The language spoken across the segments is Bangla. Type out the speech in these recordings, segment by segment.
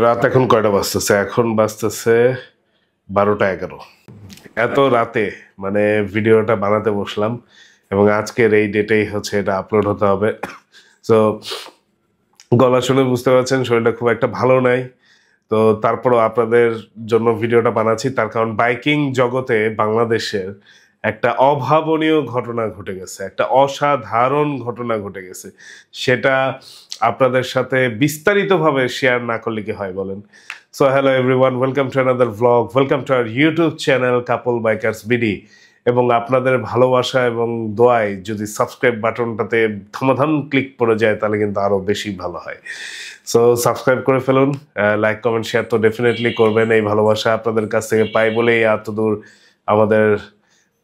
রাত এখন কয়টা বাজতেছে? এখন বাজতেছে 12টা 11। এত রাতে মানে ভিডিওটা বানাতে বসলাম এবং আজকের এই ডেটেই হচ্ছে এটা আপলোড হতে হবে। সো গলা শুনে বুঝতে পারছেন শরীরটা খুব একটা ভালো নাই। তো তারপরও আপনাদের জন্য ভিডিওটা বানাচ্ছি, তার কারণ বাইকিং জগতে বাংলাদেশের একটা অভাবনীয় ঘটনা ঘটে গেছে, একটা অসাধারণ ঘটনা ঘটে গেছে। সেটা আপনাদের সাথে বিস্তারিতভাবে শেয়ার না করলে কি হয় বলেন? So hello everyone, welcome to another vlog, welcome to our YouTube channel couple bikers BD. এবং আপনাদের ভালোবাসা এবং দোয়ায় যদি সাবস্ক্রাইব বাটনটাতে ধমাধম ক্লিক করে যায় তাহলে কিন্তু আরো বেশি ভালো হয়। সো সাবস্ক্রাইব করে ফেলুন, লাইক কমেন্ট শেয়ার তো ডেফিনেটলি করবেন। এই ভালোবাসা আপনাদের কাছ থেকে পাই বলেই এত দূর আমাদের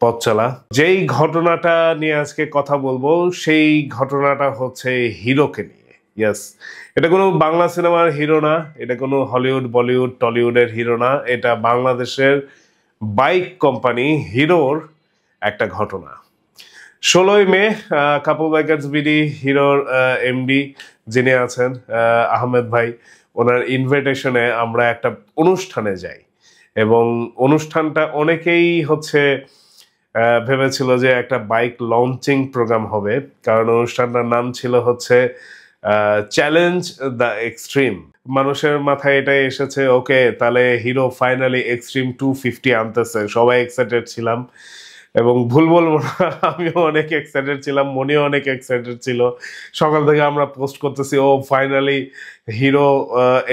পথ চলা। যেই ঘটনাটা নিয়ে আজকে কথা বলবো সেই ঘটনাটা হচ্ছে হিরোকে নিয়ে। ইয়েস, এটা কোনো বাংলা সিনেমার হিরো না, এটা কোনো হলিউড বলিউড টলিউডের হিরো না, এটা বাংলাদেশের বাইক কোম্পানি হিরোর একটা ঘটনা। 16ই মে কাপল বাইকার্স বিডি হিরোর এমডি যিনি আছেন আহমেদ ভাই, ওনার ইনভিটেশনে আমরা একটা অনুষ্ঠানে যাই এবং অনুষ্ঠানটা অনেকেই হচ্ছে ভেবেছিল যে একটা বাইক লঞ্চিং প্রোগ্রাম হবে, কারণ অনুষ্ঠানটার নাম ছিল হচ্ছে চ্যালেঞ্জ দ্য এক্সট্রিম। মানুষের মাথায় এটাই এসেছে, ওকে তাহলে হিরো ফাইনালি এক্সট্রিম 250 আনতেছে। সবাই এক্সাইটেড ছিলাম এবং ভুল বলবো না, আমিও অনেক এক্সাইটেড ছিলাম, মনিও অনেক এক্সাইটেড ছিল। সকাল থেকে আমরা পোস্ট করতেছি, ও ফাইনালি হিরো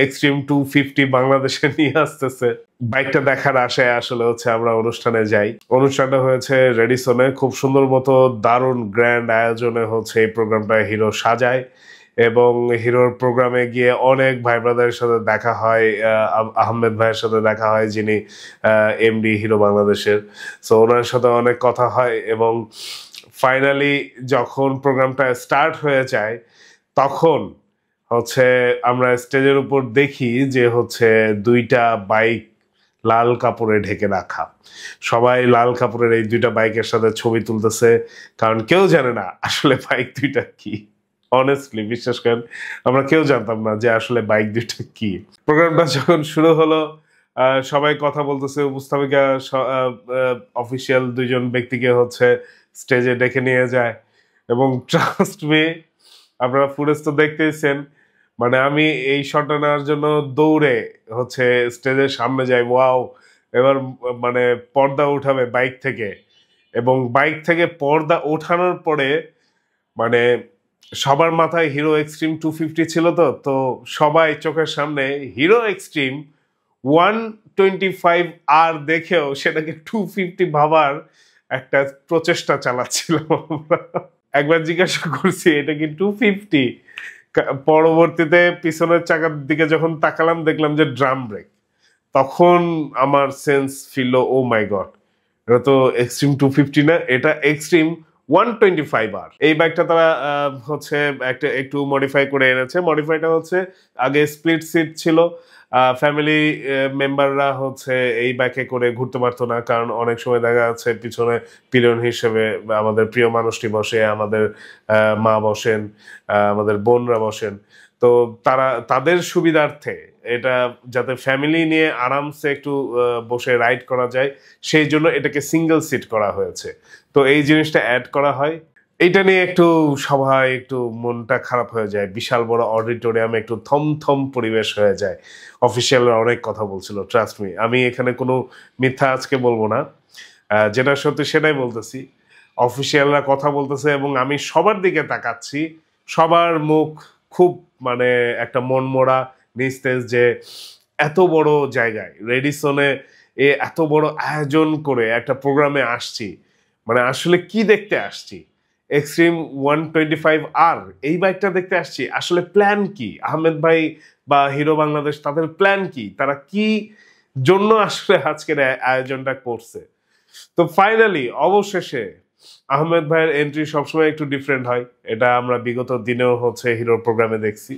এক্সট্রিম 250 বাংলাদেশে নিয়ে আসতেছে। বাইকটা দেখার আশায় আসলে হচ্ছে আমরা অনুষ্ঠানে যাই। অনুষ্ঠানটা হয়েছে রেডিসনে, খুব সুন্দর মতো দারুণ গ্র্যান্ড আয়োজনে হচ্ছে এই প্রোগ্রামটা হিরো সাজায় এবং হিরোর প্রোগ্রামে গিয়ে অনেক ভাই ব্রাদারের সাথে দেখা হয়। আহমেদ ভাইয়ের সাথে দেখা হয় যিনি এমডি হিরো বাংলাদেশের। সো ওনার সাথে অনেক কথা হয় এবং ফাইনালি যখন প্রোগ্রামটা স্টার্ট হয়ে যায় তখন হচ্ছে আমরা স্টেজের উপর দেখি যে হচ্ছে দুইটা বাইক লাল কাপড়ে ঢেকে রাখা। সবাই লাল কাপড়ের এই দুইটা বাইকের সাথে ছবি তুলতেছে, কারণ কেউ জানে না আসলে বাইক দুইটা কি। অনেস্টলি বিশ্বাস করেন, আমরা কেউ জানতাম না যে আসলে বাইক দুইটা কি। প্রোগ্রামটা যখন শুরু হলো সবাই কথা বলতেছে, উপস্থাপিকা অফিসিয়াল দুইজন ব্যক্তিকে হচ্ছে স্টেজে ডেকে নিয়ে যায় এবং ট্রাস্ট মি, আপনারা ফুটেজ তো দেখতেইছেন, মানে আমি এই শটটা নেওয়ার জন্য দৌড়ে হচ্ছে স্টেজের সামনে যাই। ওয়াও, এবার মানে পর্দা উঠাবে বাইক থেকে, এবং বাইক থেকে পর্দা ওঠানোর পরে মানে সবার মাথায় হিরো এক্সট্রিম 250 ছিল। তো সবাই চোখের সামনে হিরো এক্সট্রিম 125 আর দেখেও সেটাকে 250 ভাবার একটা প্রচেষ্টা চালাচ্ছিলাম আমরা। একবার জিজ্ঞাসা করছি এটা কি 250, পরবর্তীতে পিছনের চাকার দিকে যখন তাকালাম দেখলাম যে ড্রাম ব্রেক। তখন আমার সেন্স ফিরল, ও মাই গড, এটা তো এক্সট্রিম 250 না, এটা এক্সট্রিম 125 আর। এই বাইকটা তারা হচ্ছে একটা একটু মডিফাই করে এনেছে। মডিফাইটা হচ্ছে আগে স্প্লিট সিট ছিল, ফ্যামিলি মেম্বাররা হচ্ছে এই বাইকে করে ঘুরতে পারতো না, কারণ অনেক সময় দেখা যাচ্ছে পিছনে পিলিয়ন হিসেবে আমাদের প্রিয় মানুষটি বসে, আমাদের মা বসেন, আমাদের বোনরা বসেন। তো তাদের সুবিধার্থে এটা যাতে ফ্যামিলি নিয়ে আরামসে একটু বসে রাইড করা যায় সেই জন্য এটাকে সিঙ্গেল সিট করা হয়েছে। তো এই জিনিসটা অ্যাড করা হয়, এইটা নিয়ে একটু সবাই একটু মনটা খারাপ হয়ে যায়। বিশাল বড় অডিটোরিয়ামে একটু থমথম পরিবেশ হয়ে যায়। অফিসিয়ালরা অনেক কথা বলছিল, ট্রাস্ট মি, আমি এখানে কোনো মিথ্যা আজকে বলবো না, যেটা সত্যি সেটাই বলতেছি। অফিসিয়ালরা কথা বলতেছে এবং আমি সবার দিকে তাকাচ্ছি, সবার মুখ খুব মানে একটা মনমোড়া নিস্তেজ, যে এত বড় জায়গায় রেডিসনে এত বড় আয়োজন করে একটা প্রোগ্রামে আসছি, মানে আসলে কি দেখতে আসছি? এক্সট্রিম 125 আর এই বাইকটা দেখতে আসছি। আসলে প্ল্যান কি আহমেদ ভাই বা হিরো বাংলাদেশ, তাদের প্ল্যান কি? তারা কি জন্য আসলে আজকের আয়োজনটা করছে? তো ফাইনালি অবশেষে আহমেদ ভাইয়ের এন্ট্রি সবসময় একটু ডিফারেন্ট হয়, এটা আমরা বিগত দিনেও হচ্ছে হিরোর প্রোগ্রামে দেখছি।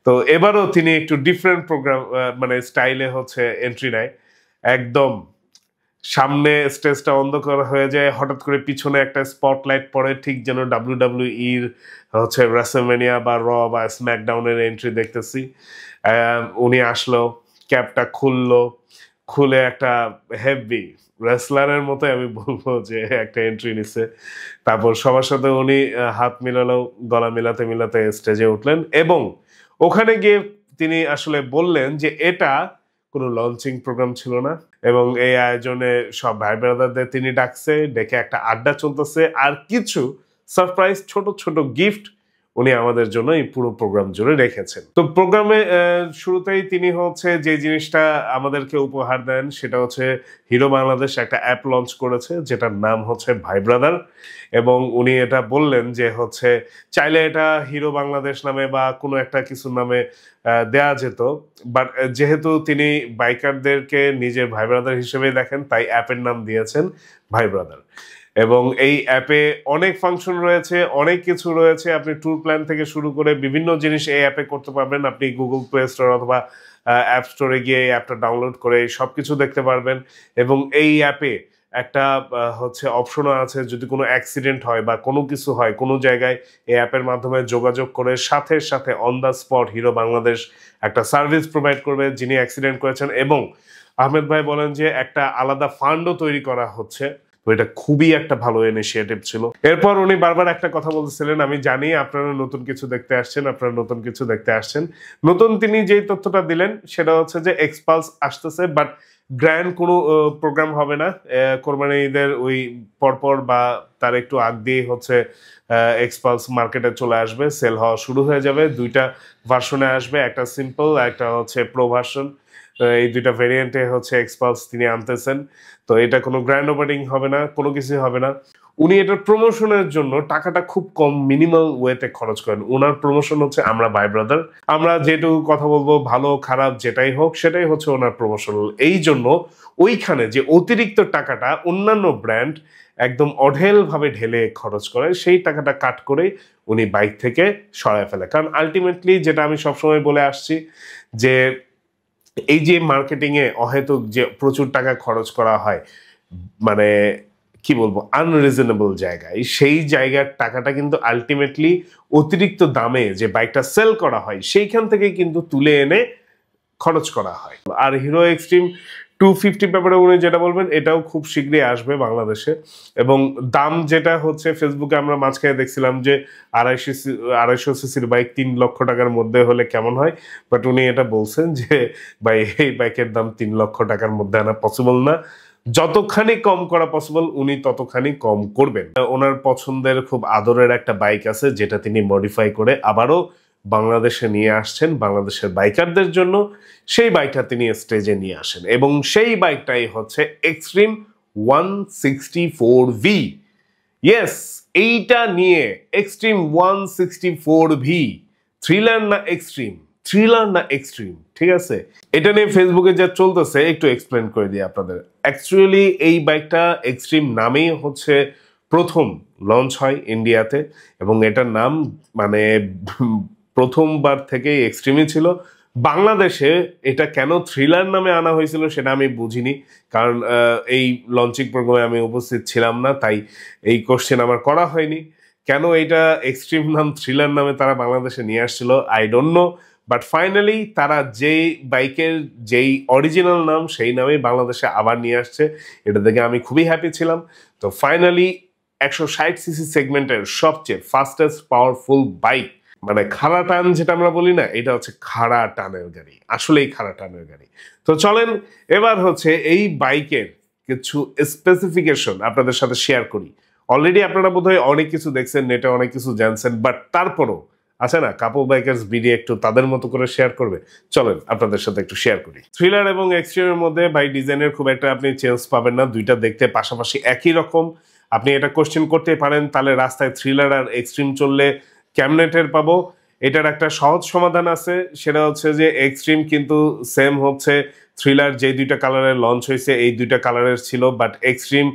তো এবারও তিনি একটু ডিফারেন্ট প্রোগ্রাম মানে স্টাইলে হচ্ছে এন্ট্রি নেয়। একদম সামনে স্টেজটা অন্ধকার হয়ে যায়, হঠাৎ করে পিছনে একটা স্পটলাইট পড়ে, ঠিক যেন ডাব্লিউডাব্লিউইর হচ্ছে রেসলম্যানিয়া বা র বা স্ম্যাকডাউনের এন্ট্রি দেখতেছি। উনি আসলো, ক্যাপটা খুললো, খুলে একটা হেভি রেসলারের মতো আমি বলবো যে একটা এন্ট্রি নিছে। তারপর সবার সাথে উনি হাত মিলালো, গলা মিলাতে মিলাতে স্টেজে উঠলেন এবং ওখানে গিয়ে তিনি আসলে বললেন যে এটা কোনো লঞ্চিং প্রোগ্রাম ছিল না এবং এই আয়োজনে সব ভাই ব্রাদারদের তিনি ডাকছে, ডেকে একটা আড্ডা চলতেছে আর কিছু সারপ্রাইজ ছোট ছোট গিফট উনি আমাদের জন্য এই পুরো প্রোগ্রাম জুড়ে রেখেছেন। তো প্রোগ্রামে শুরুতেই তিনি হচ্ছে যে জিনিসটা আমাদেরকে উপহার দেন সেটা হচ্ছে হিরো বাংলাদেশ একটা অ্যাপ লঞ্চ করেছে যেটার নাম হচ্ছে ভাই ব্রাদার এবং উনি এটা বললেন যে হচ্ছে চাইলে এটা হিরো বাংলাদেশ নামে বা কোনো একটা কিছু নামে দেয়া যেত, বাট যেহেতু তিনি বাইকারদেরকে নিজের ভাই ব্রাদার হিসেবে দেখেন তাই অ্যাপের নাম দিয়েছেন ভাই ব্রাদার। এবং এই অ্যাপে অনেক ফাংশন রয়েছে, অনেক কিছু রয়েছে, আপনি ট্যুর প্ল্যান থেকে শুরু করে বিভিন্ন জিনিস এই অ্যাপে করতে পারবেন। আপনি গুগল প্লে স্টোর অথবা অ্যাপ স্টোরে গিয়ে এই অ্যাপটা ডাউনলোড করে সব কিছু দেখতে পারবেন এবং এই অ্যাপে একটা হচ্ছে অপশনও আছে যদি কোনো অ্যাক্সিডেন্ট হয় বা কোনো কিছু হয় কোনো জায়গায় এই অ্যাপের মাধ্যমে যোগাযোগ করে সাথে সাথে on the spot hero Bangladesh একটা সার্ভিস প্রোভাইড করবে যিনি অ্যাক্সিডেন্ট করেছেন এবং আহমেদ ভাই বলেন যে একটা আলাদা ফান্ডও তৈরি করা হচ্ছে। তো এটা খুবই একটা ভালো ইনিশিয়েটিভ ছিল। এরপর উনি বারবার একটা কথা বলতেছিলেন, আমি জানি আপনারা নতুন কিছু দেখতে আসছেন, আপনারা নতুন কিছু দেখতে আসছেন। নতুন তিনি যেই তথ্যটা দিলেন সেটা হচ্ছে যে এক্সপালস আসতেছে, বাট গ্র্যান্ড কোনো প্রোগ্রাম হবে না। কোরবানি ঈদের ওই পরপর বা তার একটু আগ দিয়ে হচ্ছে এক্সপালস মার্কেটে চলে আসবে, সেল হওয়া শুরু হয়ে যাবে। দুইটা ভার্সনে আসবে, একটা সিম্পল, একটা হচ্ছে প্রো ভার্সন। এই দুইটা ভেরিয়েন্টে হচ্ছে এক্সপালস তিনি আনতেছেন। তো এটা কোনো গ্র্যান্ড ওপেনিং হবে না, কোনো কিছুই হবে না। উনি এটার প্রমোশনের জন্য টাকাটা খুব কম মিনিমাল ওয়েতে খরচ করেন। ওনার প্রমোশন হচ্ছে আমরা ভাই ব্রাদার, আমরা যেটুকু কথা বলবো ভালো খারাপ যেটাই হোক সেটাই হচ্ছে ওনার প্রমোশন। এই জন্য ওইখানে যে অতিরিক্ত টাকাটা অন্যান্য ব্র্যান্ড একদম অঢেল ভাবে ঢেলে খরচ করে সেই টাকাটা কাট করে উনি বাইক থেকে সরায় ফেলে। কারণ আলটিমেটলি যেটা আমি সবসময় বলে আসছি যে এই যে মার্কেটিং এ অহেতুক যে প্রচুর টাকা খরচ করা হয় মানে কি বলবো আনরিজনেবল জায়গায়, সেই জায়গার টাকাটা কিন্তু আলটিমেটলি অতিরিক্ত দামে যে বাইকটা সেল করা হয় সেইখান থেকে কিন্তু তুলে এনে খরচ করা হয়। আর হিরো এক্সট্রিম 250 ব্যাপারে উনি যেটা বলবেন এটাও খুব শীঘ্রই আসবে বাংলাদেশে এবং দাম যেটা হচ্ছে ফেসবুকে আমরা মাঝখানে দেখছিলাম যে 250 সিসির বাইক 3 লক্ষ টাকার মধ্যে হলে কেমন হয়, বাট উনি এটা বলছেন যে ভাই এই বাইকের দাম 3 লক্ষ টাকার মধ্যে আনা পসিবল না, যতখানি কম করা পসিবল উনি ততখানি কম করবেন। ওনার পছন্দের খুব আদরের একটা বাইক আছে যেটা তিনি মডিফাই করে আবারও বাংলাদেশে নিয়ে আসছেন বাংলাদেশের বাইকারদের জন্য। সেই বাইকটা তিনি স্টেজে নিয়ে আসেন এবং সেই বাইকটাই হচ্ছে এক্সট্রিম 164V। ইয়েস, এইটা নিয়ে এক্সট্রিম 164V, থ্রিলার না এক্সট্রিম, থ্রিলার না এক্সট্রিম, ঠিক আছে? এটা নিয়ে ফেসবুকে যা চলতেছে একটু এক্সপ্লেন করে দিই আপনাদের। অ্যাকচুয়ালি এই বাইকটা এক্সট্রিম নামেই হচ্ছে প্রথম লঞ্চ হয় ইন্ডিয়াতে এবং এটার নাম মানে প্রথমবার থেকেই এক্সট্রিমই ছিল। বাংলাদেশে এটা কেন থ্রিলার নামে আনা হয়েছিল সেটা আমি বুঝিনি, কারণ এই লঞ্চিং প্রোগ্রামে আমি উপস্থিত ছিলাম না, তাই এই কোশ্চেন আমার করা হয়নি। কেন এটা এক্সট্রিম নাম থ্রিলার নামে তারা বাংলাদেশে নিয়ে আসছিল I don't know, but finally তারা যেই বাইকের যেই অরিজিনাল নাম সেই নামেই বাংলাদেশে আবার নিয়ে আসছে, এটা দেখে আমি খুবই হ্যাপি ছিলাম। তো ফাইনালি 160 সিসি সেগমেন্টের সবচেয়ে ফাস্টেস্ট পাওয়ারফুল বাইক, মানে খাড়া টান যেটা আমরা বলি না, এটা হচ্ছে খাড়া টানের গাড়ি, আসলেই খাড়া টানের গাড়ি। তো চলেন এবার হচ্ছে এই বাইকের কিছু স্পেসিফিকেশন আপনাদের সাথে শেয়ার করি। অলরেডি আপনারা বোধহয় অনেক কিছু দেখছেন, নেটে অনেক কিছু জানছেন, বাট তারপরও আছে না কাপল বাইকার্স ভিডিও একটু তাদের মতো করে শেয়ার করবে, চলেন আপনাদের সাথে একটু শেয়ার করি। থ্রিলার এবং এক্সট্রিমের মধ্যে ভাই ডিজাইনের খুব একটা আপনি চেঞ্জ পাবেন না, দুইটা দেখতে পাশাপাশি একই রকম। আপনি এটা কোশ্চেন করতে পারেন তাহলে রাস্তায় থ্রিলার আর এক্সট্রিম চললে কেমনে টের পাবো? এটার একটা সহজ সমাধান আছে, সেটা হচ্ছে যে এক্সট্রিম কিন্তু সেম হচ্ছে থ্রিলার যে দুইটা কালারের লঞ্চ হয়েছে এই দুইটা কালারের ছিল, বাট এক্সট্রিম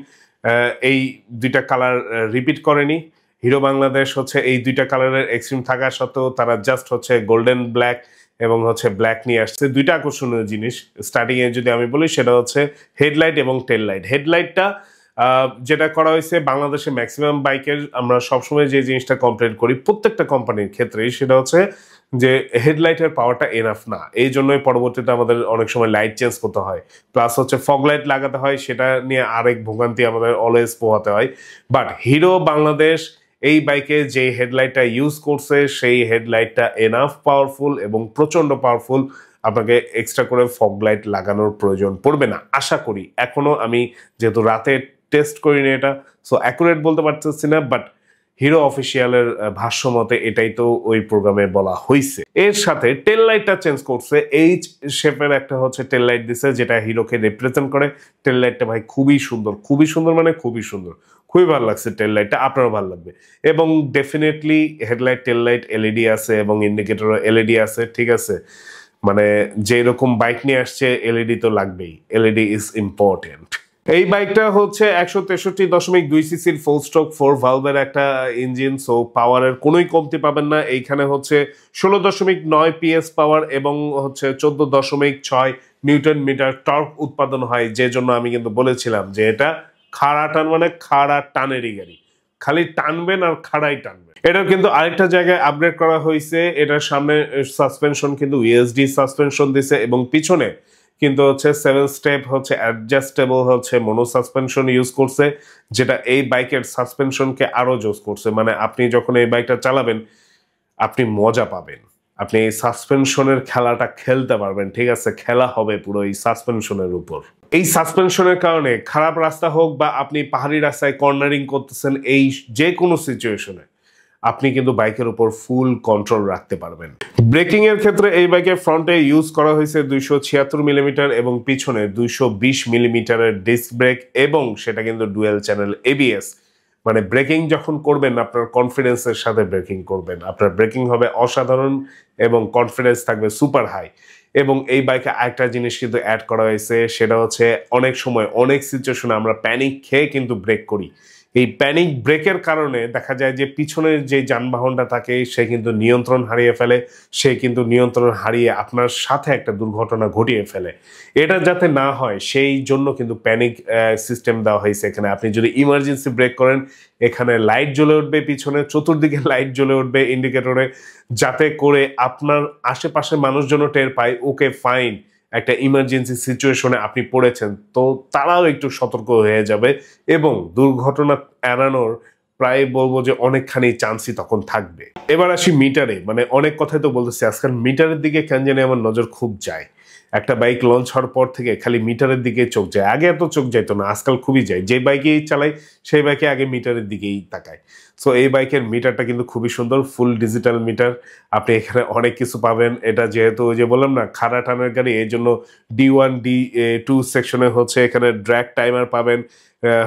এই দুইটা কালার রিপিট করেনি। হিরো বাংলাদেশ হচ্ছে এই দুইটা কালারের এক্সট্রিম থাকা সত্ত্বেও তারা জাস্ট হচ্ছে গোল্ডেন ব্ল্যাক এবং হচ্ছে ব্ল্যাক নিয়ে আসছে। দুইটা আকর্ষণীয় জিনিস স্টার্টিং এ যদি আমি বলি সেটা হচ্ছে হেডলাইট এবং টেল লাইট। হেডলাইটটা যেটা করা হয়েছে বাংলাদেশে ম্যাক্সিমাম বাইকের আমরা সবসময় যে জিনিসটা কমপ্লেন করি প্রত্যেকটা কোম্পানির ক্ষেত্রেই, সেটা হচ্ছে যে হেডলাইটের পাওয়ারটা এনাফ না, এই জন্যই পরবর্তীতে আমাদের অনেক সময় লাইট চেঞ্জ করতে হয়, প্লাস হচ্ছে ফগ লাইট লাগাতে হয়, সেটা নিয়ে আরেক ভোগান্তি আমাদের অলওয়েজ পোহাতে হয়। বাট হিরো বাংলাদেশ এই বাইকে যে হেডলাইটটা ইউজ করছে সেই হেডলাইটটা এনাফ পাওয়ারফুল এবং প্রচন্ড পাওয়ারফুল, আপনাকে এক্সট্রা করে ফগ লাইট লাগানোর প্রয়োজন পড়বে না আশা করি। এখনো আমি যেহেতু রাতে টেস্ট করিনি এটা, সো অ্যাকুরেট বলতে পারতেছি না, বাট হিরো অফিসিয়ালের ভাষ্য মতে এটাই তো ওই প্রোগ্রামে বলা হয়েছে। এর সাথে টেল লাইটটা চেঞ্জ করছে, এইচ শেপের একটা হচ্ছে টেল লাইট দিছে যেটা হিরোকে রিপ্রেজেন্ট করে। টেল লাইটটা ভাই খুবই সুন্দর, খুবই সুন্দর, মানে খুবই সুন্দর, খুবই ভালো লাগছে টেল লাইটটা, আপনারও ভালো লাগবে। এবং ডেফিনেটলি হেডলাইট টেল লাইট এলইডি আছে এবং ইন্ডিকেটরও এলইডি আছে, ঠিক আছে, মানে যেরকম বাইক নিয়ে আসছে এলইডি তো লাগবেই, এলইডি ইজ ইম্পর্টেন্ট। এই বাইকটা হচ্ছে 163.2 সিসির ফুল স্ট্রোক 4 ভালভের একটা ইঞ্জিন, সো পাওয়ারের কোনোই কমতি পাবেন না। এইখানে হচ্ছে 16.9 পিএস পাওয়ার এবং হচ্ছে 14.6 নিউটন মিটার টর্ক উৎপাদন হয়, যে জন্য আমি কিন্তু বলেছিলাম যে এটা খাড়া টান, মানে খাড়া টানেরই গাড়ি, খালি টানবেন আর খাড়াই টানবেন। এটার কিন্তু আরেকটা জায়গায় আপগ্রেড করা হয়েছে, এটার সামনে সাসপেনশন কিন্তু ইউএসডি সাসপেনশন দিছে এবং পিছনে কিন্তু হচ্ছে 7 স্টেপ হচ্ছে অ্যাডজাস্টেবল হচ্ছে মনো সাসপেনশন ইউজ করছে, যেটা এই বাইকের সাসপেনশনকে আরো জোস করছে। মানে আপনি যখন এই বাইকটা চালাবেন আপনি মজা পাবেন, আপনি এই সাসপেনশনের খেলাটা খেলতে পারবেন, ঠিক আছে, খেলা হবে পুরো এই সাসপেনশনের উপর। এই সাসপেনশনের কারণে খারাপ রাস্তা হোক বা আপনি পাহাড়ি রাস্তায় কর্নারিং করতেছেন, এই যে কোনো সিচুয়েশনে আপনি কিন্তু বাইকের উপর ফুল কন্ট্রোল রাখতে পারবেন। ব্রেকিং এর ক্ষেত্রে এই বাইকের ফ্রন্টে ইউজ করা হয়েছে 276 মিলিমিটার এবং পিছনে 220 মিলিমিটারের ডিস্ক ব্রেক, এবং সেটা কিন্তু ডুয়েল চ্যানেল এবিএস। মানে ব্রেকিং যখন করবেন আপনার কনফিডেন্সের সাথে ব্রেকিং করবেন, আপনার ব্রেকিং হবে অসাধারণ এবং কনফিডেন্স থাকবে সুপার হাই। এবং এই বাইকে আরেকটা জিনিস কিন্তু অ্যাড করা হয়েছে, সেটা হচ্ছে অনেক সময় অনেক সিচুয়েশনে আমরা প্যানিক খেয়ে কিন্তু ব্রেক করি। এই প্যানিক ব্রেকের কারণে দেখা যায় যে পিছনের যে যানবাহনটা থাকে সে কিন্তু নিয়ন্ত্রণ হারিয়ে ফেলে, সে কিন্তু নিয়ন্ত্রণ হারিয়ে আপনার সাথে একটা দুর্ঘটনা ঘটিয়ে ফেলে। এটা যাতে না হয় সেই জন্য কিন্তু প্যানিক সিস্টেম দেওয়া হয়েছে এখানে। আপনি যদি ইমার্জেন্সি ব্রেক করেন এখানে লাইট জ্বলে উঠবে, পিছনে চতুর্দিকে লাইট জ্বলে উঠবে ইন্ডিকেটরে, যাতে করে আপনার আশেপাশে মানুষজনও টের পায় ওকে ফাইন, একটা ইমার্জেন্সি সিচুয়েশনে আপনি পড়েছেন, তো তারাও একটু সতর্ক হয়ে যাবে এবং দুর্ঘটনা এড়ানোর প্রায় বলবো যে অনেকখানি চান্সই তখন থাকবে। এবার আসি মিটারে, মানে অনেক কথাই তো বলতেছি, আজকাল মিটারের দিকে কেন জানি আমার নজর খুব যায়। একটা বাইক লঞ্চ হওয়ার পর থেকে খালি মিটারের দিকে চোখ যায়, আগে এত চোখ যাইতো না, আজকাল খুবই যায়। যে বাইকেই চালাই সেই বাইকে আগে মিটারের দিকেই তাকায়। সো এই বাইকের মিটারটা কিন্তু খুবই সুন্দর, ফুল ডিজিটাল মিটার, আপনি এখানে অনেক কিছু পাবেন। এটা যেহেতু ওই যে বললাম না খাড়া টানের গাড়ি, এই জন্য D1 D2 সেকশনে হচ্ছে এখানে ড্র্যাগ টাইমার পাবেন,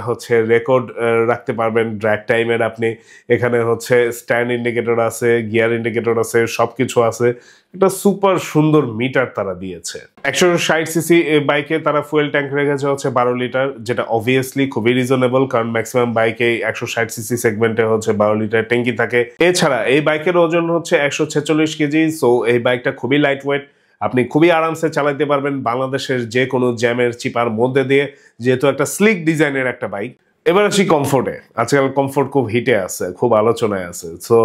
হচ্ছে রেকর্ড রাখতে পারবেন ড্র্যাগ টাইমের। আপনি এখানে হচ্ছে স্ট্যান্ড ইন্ডিকেটর আছে, গিয়ার ইন্ডিকেটর আছে, সবকিছু আছে। এটা সুপার সুন্দর মিটার তারা দিয়েছে। 160 সিসি বাইকে তারা ফুয়েল ট্যাঙ্ক রেখেছে হচ্ছে 12 লিটার, যেটা অবভিয়াসলি খুবই রিজনেবল, কারণ ম্যাক্সিমাম বাইকে 160 সিসি সেগমেন্টে হচ্ছে 12 লিটার ট্যাঙ্কি থাকে। এছাড়া এই বাইকের ওজন হচ্ছে 146 কেজি, সো এই বাইকটা খুবই লাইট ওয়েট, আপনি খুবই আরামসে চালাতে পারবেন বাংলাদেশের যে কোনো জ্যামের চিপার মধ্যে দিয়ে, যেহেতু একটা স্লিক ডিজাইনের একটা বাইক। এবার আসি কমফোর্টে, আজকাল কমফোর্ট খুব হিটে আছে, খুব আলোচনায় আছে। সো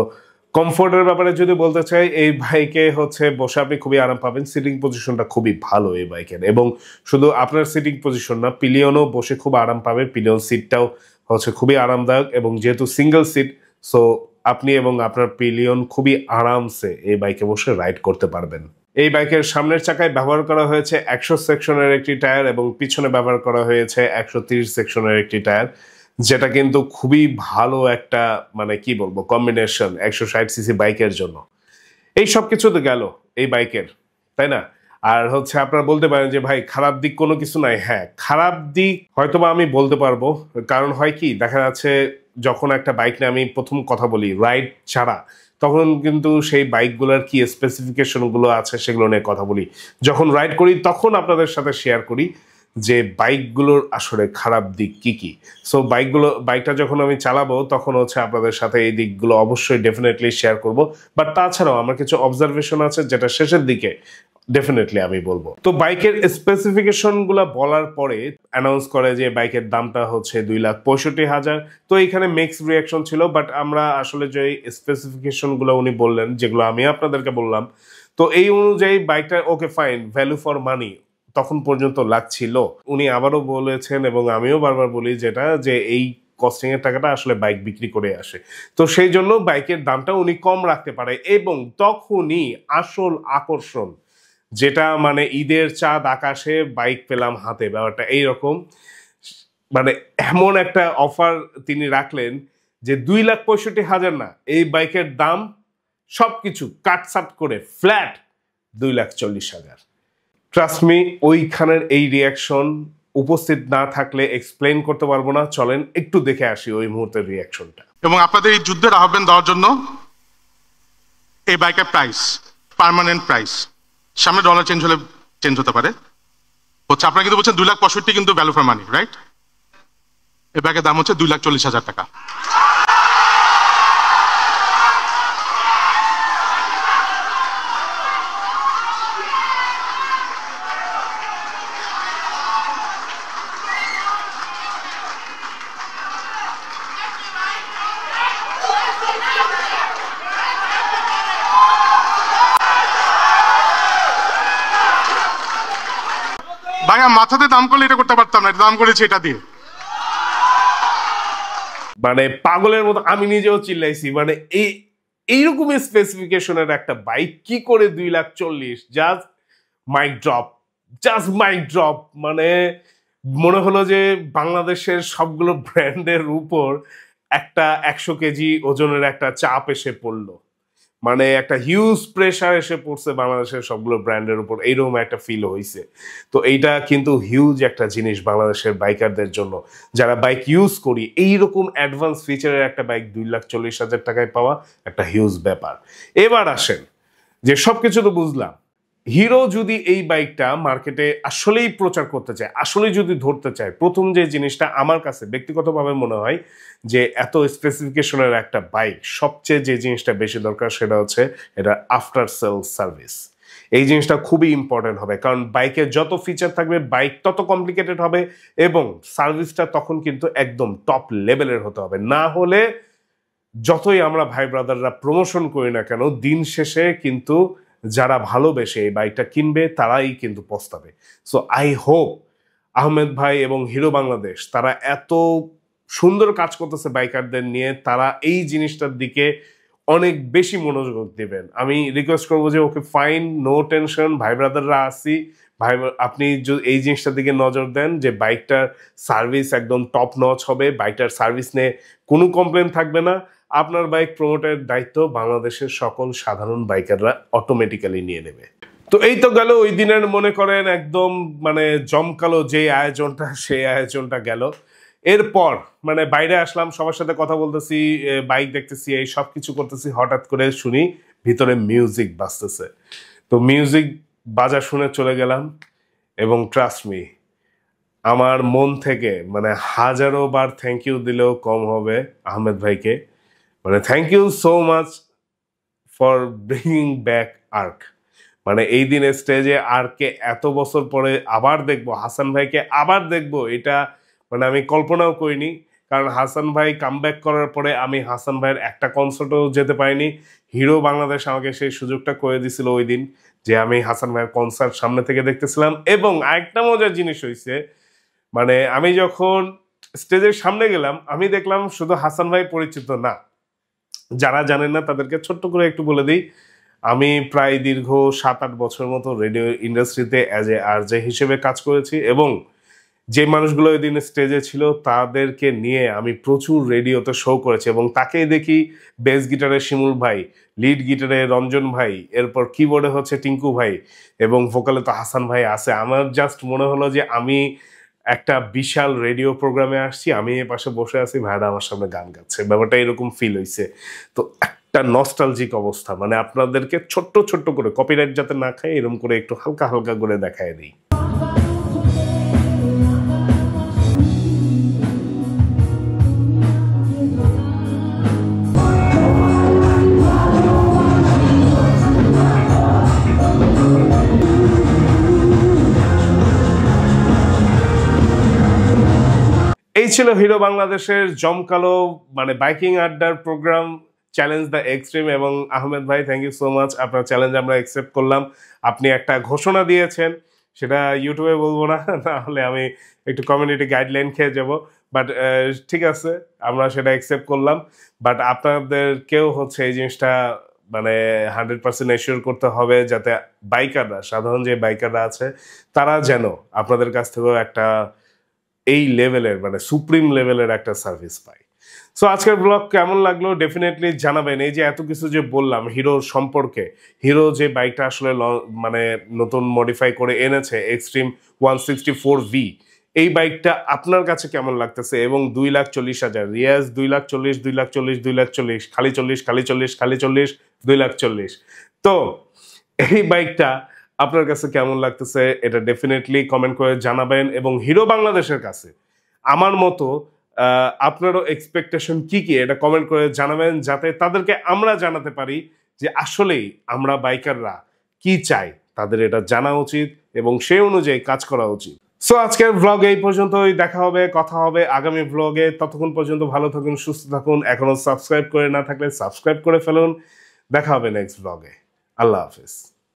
কমফোর্টের ব্যাপারে যদি বলতে চাই, এই বাইকে হচ্ছে বসে আপনি খুবই আরাম পাবেন, সিটিং পজিশনটা খুবই ভালো এই বাইকের, এবং শুধু আপনার সিটিং পজিশন না, পিলিয়নও বসে খুব আরাম পাবে, পিলিয়ন সিটটাও হচ্ছে খুবই আরামদায়ক, এবং যেহেতু সিঙ্গেল সিট সো আপনি এবং আপনার পিলিয়ন খুবই আরামসে এই বাইকে বসে রাইড করতে পারবেন। এই বাইকের সামনের চাকায় ব্যবহার করা হয়েছে 100 সেকশনের একটি টায়ার এবং পিছনে ব্যবহার করা হয়েছে 130 সেকশনের একটি টায়ার, যেটা কিন্তু খুবই ভালো একটা মানে কি বলবো কম্বিনেশন 160 সিসি বাইকের জন্য। এই সব কিছু তো গেল এই বাইকের, তাই না? আর হচ্ছে আপনারা বলতে পারেন যে ভাই খারাপ দিক কোনো কিছু নাই। হ্যাঁ, খারাপ দিক হয়তোবা আমি বলতে পারবো, কারণ হয় কি দেখা যাচ্ছে যখন একটা বাইক নিয়ে আমি প্রথম কথা বলি রাইড ছাড়া, তখন কিন্তু সেই বাইকগুলোর কি স্পেসিফিকেশনগুলো আছে সেগুলো নিয়ে কথা বলি। যখন রাইড করি তখন আপনাদের সাথে শেয়ার করি যে বাইকগুলোর আসলে খারাপ দিক কি কি। সো বাইকটা যখন আমি চালাবো তখন হচ্ছে আপনাদের সাথে এই দিকগুলো অবশ্যই ডেফিনেটলি শেয়ার করব। বাট তাছাড়াও আমার কিছু অবজারভেশন আছে যেটা শেষের দিকে ডেফিনেটলি আমি বলবো। তো বাইকের স্পেসিফিকেশন গুলা বলার পরে অ্যানাউন্স করে যে বাইকের দামটা হচ্ছে 2,65,000। তো এখানে মিক্স রিয়াকশন ছিল, বাট আমরা আসলে যে স্পেসিফিকেশন গুলো উনি বললেন, যেগুলো আমি আপনাদেরকে বললাম, তো এই অনুযায়ী বাইকটা okay fine, value for money তখন পর্যন্ত লাগছিল। উনি আবারও বলেছেন এবং আমিও বারবার বলি যেটা, যে এই কস্টিং এর টাকাটা আসলে বাইক বিক্রি করে আসে, তো সেই জন্য বাইকের দামটা উনি কম রাখতে পারে। এবং তখনই আসল আকর্ষণ, যেটা মানে ঈদের চাঁদ আকাশে বাইক পেলাম হাতে, ব্যাপারটা এইরকম। মানে এমন একটা অফার তিনি রাখলেন যে 2,65,000 না, এই বাইকের দাম সবকিছু কাটসাট করে ফ্ল্যাট 2,40,000। ট্রাস্ট মি, ওইখানের এই রিয়াকশন উপস্থিত না থাকলে এক্সপ্লেন করতে পারবো না। চলেন একটু দেখে আসি ওই মুহূর্তের রিয়াকশনটা। এবং আপনাদের এই যুদ্ধের আহ্বান দেওয়ার জন্য এই বাইকের প্রাইস পার্মানেন্ট প্রাইস, সামনে ডলার চেঞ্জ হলে চেঞ্জ হতে পারে, হচ্ছে আপনারা কিন্তু বলছেন 2,65,000 কিন্তু ভ্যালু ফর মানি, রাইট? এই বাইকের দাম হচ্ছে 2,40,000 টাকা। ভাইয়া মাথাতে দাম করলে এটা করতে পারতাম না, এটা দাম করেছি এটা দিয়ে। মানে পাগলের মতো আমি নিজেও চিল্লাইছি। মানে এইরকম স্পেসিফিকেশনের একটা বাইক কি করে 2,40,000? Just mic drop, just mic drop. মানে মনে হলো যে বাংলাদেশের সবগুলো ব্র্যান্ডের উপর একটা 100 কেজি ওজনের একটা চাপ এসে পড়লো। মানে একটা হিউজ প্রেশার এসে পড়ছে বাংলাদেশের সবগুলো ব্র্যান্ডের উপর, এইরকম একটা ফিল হয়েছে। তো এইটা কিন্তু হিউজ একটা জিনিস বাংলাদেশের বাইকারদের জন্য, যারা বাইক ইউজ করি। এইরকম অ্যাডভান্স ফিচারের একটা বাইক 2,40,000 টাকায় পাওয়া একটা হিউজ ব্যাপার। এবার আসেন যে সবকিছু তো বুঝলাম, হিরো যদি এই বাইকটা মার্কেটে আসলেই প্রচার করতে চায়, আসলে যদি ধরতে চায়, প্রথম যে জিনিসটা আমার কাছে ব্যক্তিগতভাবে মনে হয় যে এত স্পেসিফিকেশনের একটা বাইক সবচেয়ে যে জিনিসটা বেশি দরকার সেটা হচ্ছে এটা আফটার সেল সার্ভিস। এই জিনিসটা খুবই ইম্পর্টেন্ট হবে, কারণ বাইকের যত ফিচার থাকবে বাইক তত কমপ্লিকেটেড হবে, এবং সার্ভিসটা তখন কিন্তু একদম টপ লেভেলের হতে হবে। না হলে যতই আমরা ভাই ব্রাদাররা প্রমোশন করি না কেন, দিন শেষে কিন্তু যারা ভালোবেসে এই বাইকটা কিনবে তারাই কিন্তু পস্তাবে। সো আই হোপ আহমেদ ভাই এবং হিরো বাংলাদেশ তারা এত সুন্দর কাজ করতেছে বাইকারদের নিয়ে, তারা এই জিনিসটার দিকে অনেক বেশি মনোযোগ দেবেন। আমি রিকোয়েস্ট করবো যে ওকে ফাইন, নো টেনশন, ভাই ব্রাদাররা আসি, ভাই আপনি এই জিনিসটার দিকে নজর দেন যে বাইকটার সার্ভিস একদম টপ নচ হবে, বাইকটার সার্ভিস নিয়ে কোনো কমপ্লেন থাকবে না। আপনার বাইক প্রমোটের দায়িত্ব বাংলাদেশের সকল সাধারণ বাইকাররা অটোমেটিক্যালি নিয়ে নেবে। তো এই তো গেল ওই দিনের মনে করেন একদম মানে জমকালো যে আয়োজনটা, সেই আয়োজনটা গেল। এরপর মানে বাইরে আসলাম, সবার সাথে কথা বলতেছি, বাইক দেখতেছি, এই সব কিছু করতেছি, হঠাৎ করে শুনি ভিতরে মিউজিক বাজতেছে। তো মিউজিক বাজা শুনে চলে গেলাম, এবং ট্রাস্ট মি, আমার মন থেকে মানে হাজারো বার থ্যাংক ইউ দিলেও কম হবে আহমেদ ভাইকে। মানে thank you so much for bringing back arc. মানে এই দিন স্টেজে আর্ককে এত বছর পরে আবার দেখবো, হাসান ভাইকে আবার দেখবো, এটা মানে আমি কল্পনাও করিনি। কারণ হাসান ভাই কামব্যাক করার পরে আমি হাসান ভাইয়ের একটা কনসার্টও যেতে পারিনি। হিরো বাংলাদেশ আমাকে সেই সুযোগটা করে দিছিল ওই দিন, যে আমি হাসান ভাইয়ের কনসার্ট সামনে থেকে দেখতেছিলাম। এবং আরেকটা মজার জিনিস হয়েছে, মানে আমি যখন স্টেজের সামনে গেলাম আমি দেখলাম শুধু হাসান ভাই পরিচিত না, যারা জানেন না তাদেরকে ছোট্ট করে একটু বলে দিই, আমি প্রায় দীর্ঘ 7-8 বছর মতো রেডিও ইন্ডাস্ট্রিতে অ্যাজ এ আরজে হিসেবে কাজ করেছি, এবং যে মানুষগুলো ওই দিন স্টেজে ছিল তাদেরকে নিয়ে আমি প্রচুর রেডিওতে শো করেছি। এবং তাকেই দেখি বেস গিটারে শিমুল ভাই, লিড গিটারে রঞ্জন ভাই, এরপর কিবোর্ডে হচ্ছে টিঙ্কু ভাই, এবং ভোকালে তো হাসান ভাই আছে। আমার জাস্ট মনে হলো যে আমি একটা বিশাল রেডিও প্রোগ্রামে আসছি, আমি এ পাশে বসে আছি, ভাইরা আমার সামনে গান গাচ্ছে, ব্যাপারটা এরকম ফিল হয়েছে। তো একটা নস্টালজিক অবস্থা, মানে আপনাদেরকে ছোট্ট ছোট্ট করে, কপিরাইট যাতে না খায় এরকম করে একটু হালকা হালকা করে দেখায় দিই। ছিল হিরো বাংলাদেশের জমকালো মানে বাইকিং আড্ডার প্রোগ্রাম চ্যালেঞ্জ দ্য এক্সট্রিম। এবং আহমেদ ভাই, থ্যাংক ইউ সো মাচ, আপনার চ্যালেঞ্জ আমরা অ্যাকসেপ্ট করলাম। আপনি একটা ঘোষণা দিয়েছেন, সেটা ইউটিউবে বলবো না, না হলে আমি একটু কমিউনিটি গাইডলাইন খেয়ে যাব। বাট ঠিক আছে, আমরা সেটা অ্যাকসেপ্ট করলাম। বাট আপনাদেরকেও হচ্ছে এই জিনিসটা মানে 100% এশিওর করতে হবে যাতে বাইকাররা, সাধারণ যে বাইকাররা আছে, তারা যেন আপনাদের কাছ থেকেও একটা এই লেভেলের মানে সুপ্রিম লেভেলের একটা সার্ভিস পায়। সো আজকের ব্লগ কেমন লাগলো ডেফিনেটলি জানাবেন। এই যে এত কিছু যে বললাম হিরোর সম্পর্কে, হিরো যে বাইকটা আসলে মানে নতুন মডিফাই করে এনেছে এক্সট্রিম 164V, এই বাইকটা আপনার কাছে কেমন লাগতেছে? এবং 2,40,000 রিয়াজ, 2,40,000, 2,40,000, 2,40,000, খালি 40, খালি 40, খালি 40, 2,40,000। তো এই বাইকটা আপনার কাছে কেমন লাগতেছে এটা ডেফিনেটলি কমেন্ট করে জানাবেন। এবং হিরো বাংলাদেশের কাছে আমার মতো আপনারও এক্সপেকটেশন কি কি এটা কমেন্ট করে জানাবেন, যাতে তাদেরকে আমরা জানাতে পারি যে আসলেই আমরা বাইকাররা কি চাই, তাদের এটা জানা উচিত এবং সেই অনুযায়ী কাজ করা উচিত। সো আজকের ব্লগ এই পর্যন্তই, দেখা হবে, কথা হবে আগামী ব্লগে। ততক্ষণ পর্যন্ত ভালো থাকুন, সুস্থ থাকুন। এখনো সাবস্ক্রাইব করে না থাকলে সাবস্ক্রাইব করে ফেলুন। দেখা হবে নেক্সট ব্লগে। আল্লাহ হাফেজ।